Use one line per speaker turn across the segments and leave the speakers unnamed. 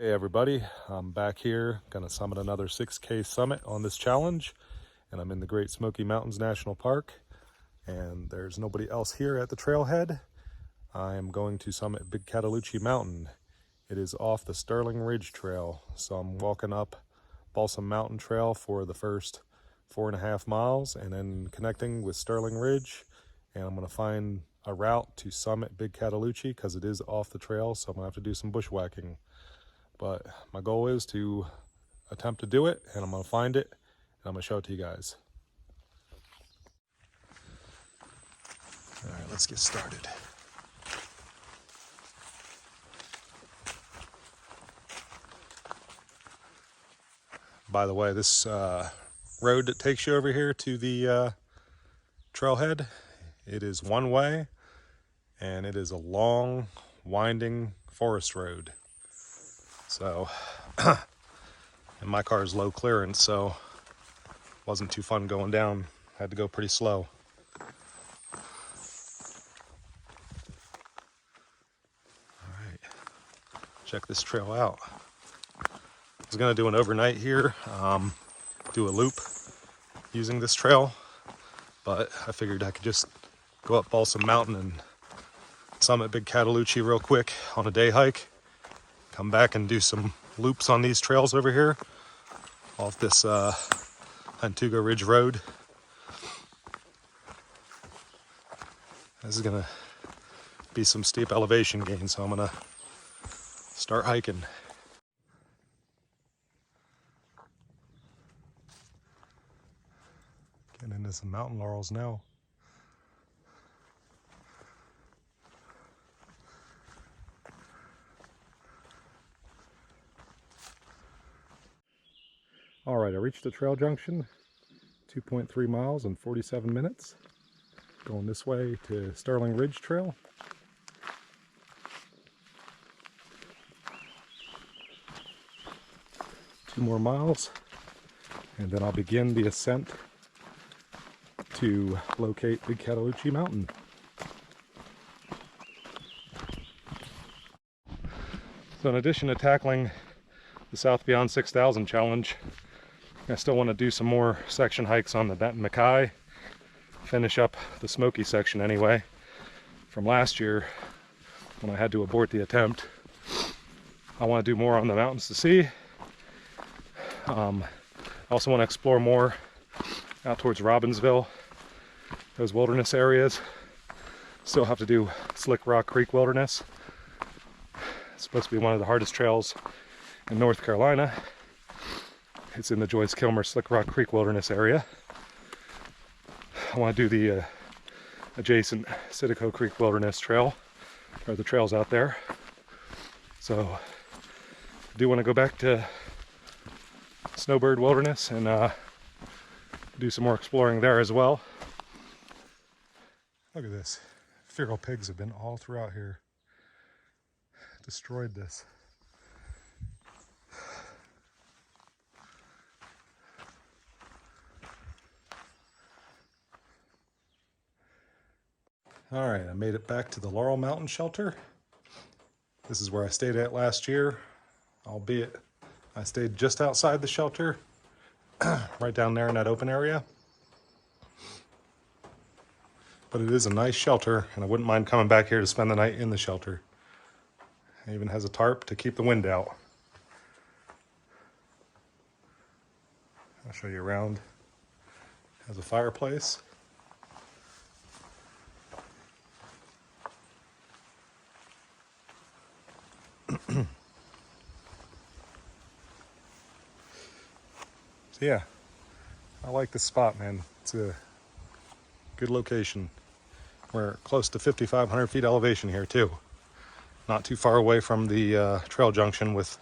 Hey everybody, I'm back here, gonna summit another 6K summit on this challenge, and I'm in the Great Smoky Mountains National Park, and there's nobody else here at the trailhead. I am going to summit Big Cataloochee Mountain. It is off the Sterling Ridge Trail, so I'm walking up Balsam Mountain Trail for the first 4.5 miles, and then connecting with Sterling Ridge, and I'm gonna find a route to summit Big Cataloochee because it is off the trail, so I'm gonna have to do some bushwhacking. But my goal is to attempt to do it, and I'm going to find it, and I'm going to show it to you guys. All right, let's get started. By the way, this road that takes you over here to the trailhead, it is one way, and it is a long, winding forest road. So, and my car is low clearance, so it wasn't too fun going down. Had to go pretty slow. All right, check this trail out. I was gonna do an overnight here, do a loop using this trail, but I figured I could just go up Balsam Mountain and summit Big Cataloochee real quick on a day hike. Come back and do some loops on these trails over here off this Antuga Ridge Road. This is gonna be some steep elevation gain, so I'm gonna start hiking. Getting into some mountain laurels now. All right, I reached the trail junction, 2.3 miles in 47 minutes. Going this way to Sterling Ridge Trail. Two more miles, and then I'll begin the ascent to locate Big Cataloochee Mountain. So in addition to tackling the South Beyond 6,000 challenge, I still want to do some more section hikes on the Benton Mackay, finish up the Smoky section anyway from last year when I had to abort the attempt. I want to do more on the mountains to see. I also want to explore more out towards Robbinsville, those wilderness areas. Still have to do Slick Rock Creek Wilderness. It's supposed to be one of the hardest trails in North Carolina. It's in the Joyce Kilmer Slick Rock Creek Wilderness area. I want to do the adjacent Citico Creek Wilderness Trail, or the trails out there. So I do want to go back to Snowbird Wilderness and do some more exploring there as well. Look at this. Feral pigs have been all throughout here. Destroyed this. All right, I made it back to the Laurel Mountain Shelter. This is where I stayed at last year, albeit I stayed just outside the shelter, right down there in that open area. But it is a nice shelter, and I wouldn't mind coming back here to spend the night in the shelter. It even has a tarp to keep the wind out. I'll show you around. It has a fireplace. So yeah, I like this spot, man. It's a good location. We're close to 5,500 feet elevation here too. Not too far away from the trail junction with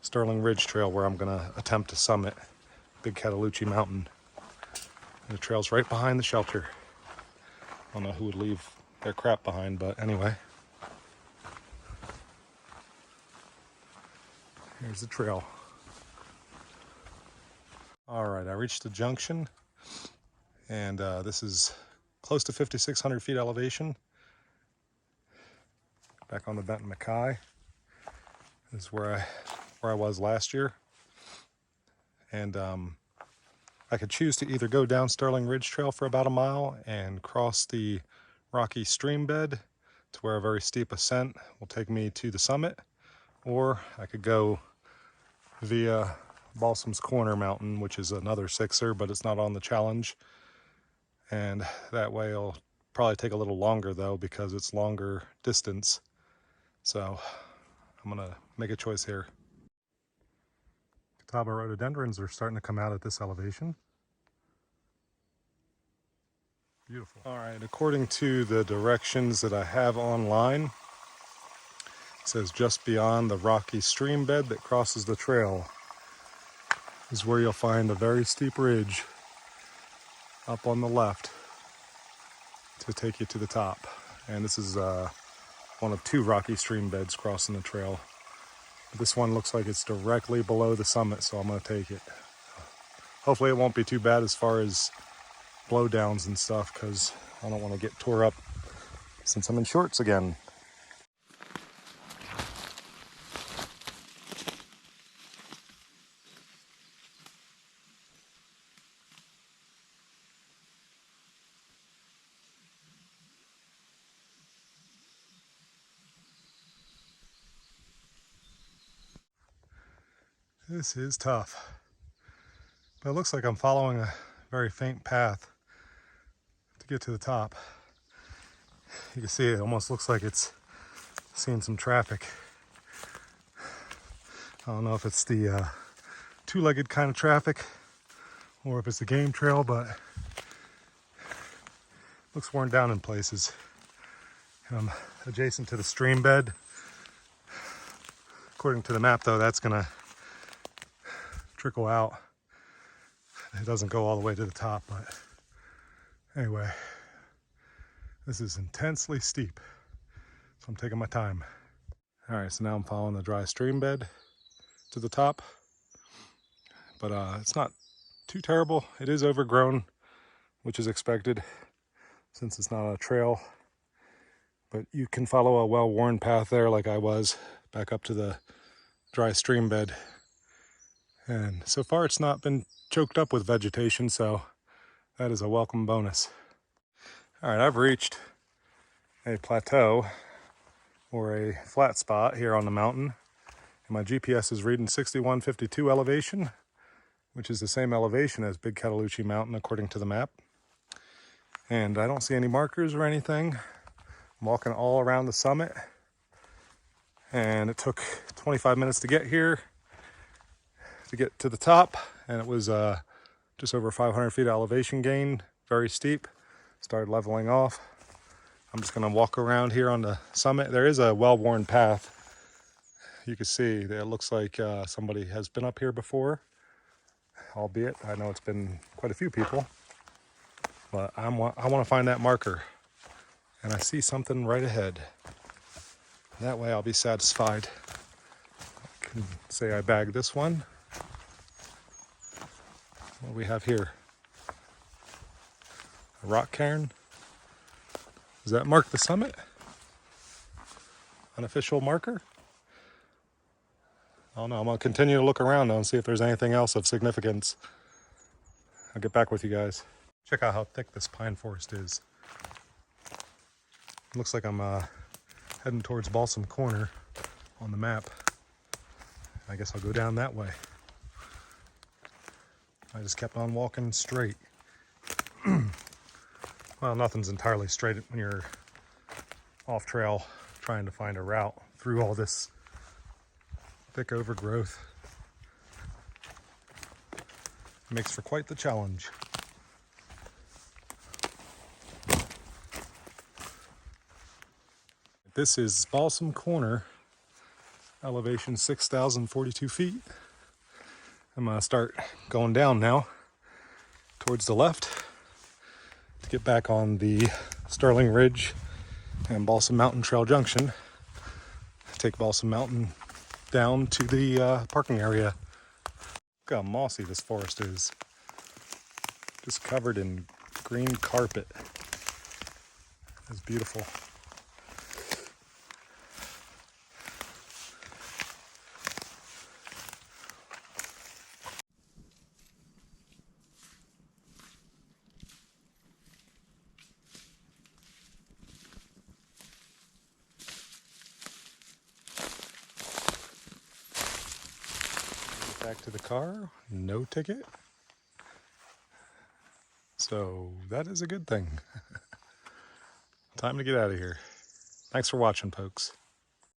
Sterling Ridge Trail, where I'm gonna attempt to summit Big Cataloochee Mountain. And the trail's right behind the shelter. I don't know who would leave their crap behind, but anyway. Here's the trail. All right, I reached the junction, and this is close to 5,600 feet elevation. Back on the Benton Mackay. This is where I where I was last year. And I could choose to either go down Sterling Ridge Trail for about a mile and cross the rocky stream bed to where a very steep ascent will take me to the summit, or I could go via Balsam's Corner Mountain, which is another sixer, but it's not on the challenge. And that way it'll probably take a little longer though, because it's longer distance. So I'm gonna make a choice here. Catawba rhododendrons are starting to come out at this elevation. Beautiful. All right, according to the directions that I have online, it says just beyond the rocky stream bed that crosses the trail is where you'll find a very steep ridge up on the left to take you to the top. And this is one of two rocky stream beds crossing the trail. This one looks like it's directly below the summit, so I'm going to take it. Hopefully it won't be too bad as far as blowdowns and stuff, because I don't want to get tore up since I'm in shorts again. This is tough, but it looks like I'm following a very faint path to get to the top. You can see it almost looks like it's seeing some traffic. I don't know if it's the two-legged kind of traffic or if it's a game trail, but it looks worn down in places. I'm adjacent to the stream bed. According to the map though, that's gonna trickle out. It doesn't go all the way to the top, but anyway, this is intensely steep, so I'm taking my time. All right, so now I'm following the dry stream bed to the top, but it's not too terrible. It is overgrown, which is expected since it's not a trail, but you can follow a well-worn path there like I was back up to the dry stream bed. And so far it's not been choked up with vegetation, so that is a welcome bonus. All right, I've reached a plateau or a flat spot here on the mountain, and my GPS is reading 6152 elevation, which is the same elevation as Big Cataloochee Mountain according to the map. And I don't see any markers or anything. I'm walking all around the summit, and it took 25 minutes to get here, to get to the top, and it was just over 500 feet elevation gain, very steep. Started leveling off. I'm just gonna walk around here on the summit. There is a well-worn path. You can see that it looks like somebody has been up here before, albeit I know it's been quite a few people, but I want to find that marker, and I see something right ahead. That way I'll be satisfied. I can say I bagged this one. What do we have here? A rock cairn. Does that mark the summit? Unofficial marker? I don't know. I'm going to continue to look around though and see if there's anything else of significance. I'll get back with you guys. Check out how thick this pine forest is. Looks like I'm heading towards Balsam Corner on the map. I guess I'll go down that way. I just kept on walking straight. Well, nothing's entirely straight when you're off trail trying to find a route through all this thick overgrowth. It makes for quite the challenge. This is Balsam Corner, elevation 6,042 feet. I'm gonna start going down now towards the left to get back on the Sterling Ridge and Balsam Mountain Trail junction. Take Balsam Mountain down to the parking area. Look how mossy this forest is. Just covered in green carpet. It's beautiful. Back to the car, no ticket. So that is a good thing. Time to get out of here. Thanks for watching, folks.